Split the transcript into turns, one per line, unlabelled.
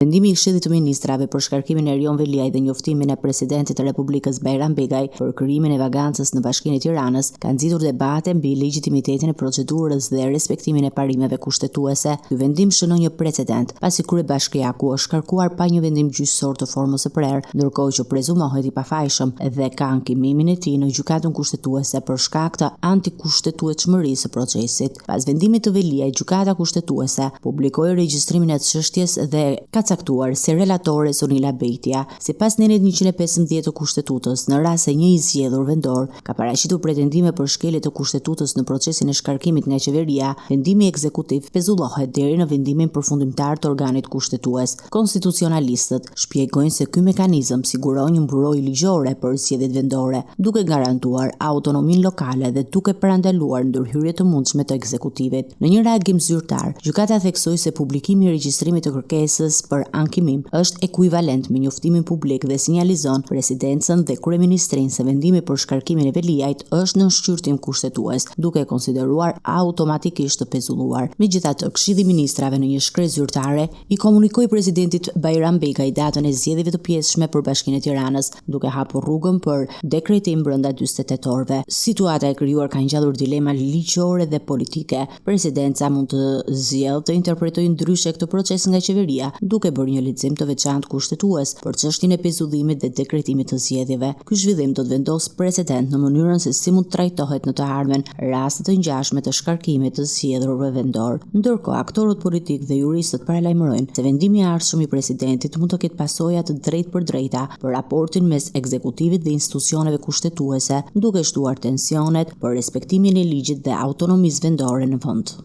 Vendimi i Këshillit të Ministrave për shkarkimin e Erion Veliaj dhe njoftimin e presidentit të Republikës Bajram Begaj për krijimin e vagancës në Bashkinë e Tiranës ka nxitur debate mbi legitimitetin e procedurës dhe respektimin e parimeve kushtetuese. Ky vendim shënon një precedent, pasi kryebashkiaku është shkarkuar pa një vendim gjyqësor të formës së prerë, ndërkohë që prezumohet i pafajshëm dhe ka ankimimin e tij në gjykatën kushtetuese për shkak të antikushtetueshmërisë së procesit. Pas vendimit të Veliaj, gjykata kushtetuese publikoi regjistrimin e çështjes dhe ka caktuar si relatore Sonila Bejtia. Sipas nenit 115 të Kushtetutës, në rast se një i zgjedhur vendor ka paraqitur pretendime për shkelje të kushtetutës në procesin e shkarkimit nga qeveria, vendimi ekzekutiv pezullohet deri në vendimin përfundimtar të organit kushtetues. Konstitucionalistët shpjegojnë se ky mekanizëm siguron një mburojë ligjore për zgjedhjet vendore, duke garantuar autonominë lokale dhe duke parandaluar ndërhyrje të mundshme të ekzekutivit. Në një reagim zyrtar, gjykata theksoi se publikimi i regjistrimit të kërkesës për ankimim është ekuivalent me njoftimin publik dhe sinjalizon presidencën dhe kryeministrinë se vendimi për shkarkimin e Veliajt është në shqyrtim kushtetues, duke konsideruar automatikisht të pezulluar. Megjithatë, Këshilli i Ministrave në një shkresë zyrtare i komunikoi presidentit Bajram Begaj datën e zgjedhjeve të pjesshme për Bashkinë e Tiranës, duke hapur rrugën për dekretim brenda 48 orëve. Situata e krijuar ka ngjallur dilema ligjore dhe politike. Presidenca mund të zgjellë të interpretojë ndryshe këtë proces nga qeveria, duke bërë një lexim të veçantë kushtetues për çështjen e pezullimit dhe dekretimit të zgjedhjeve. Ky zhvillim do të vendosë precedent në mënyrën se si mund trajtohet në të ardhmen raste të ngjashme të shkarkimit të zgjedhurve vendor. Ndërkohë, aktorët politikë dhe juristët paralajmërojnë se vendimi i ardhshëm i presidentit mund të ketë pasoja të drejtpërdrejta për raportin mes ekzekutivit dhe institucioneve kushtetuese, duke shtuar tensionet për respektimin e ligjit dhe autonomisë vendore në vend.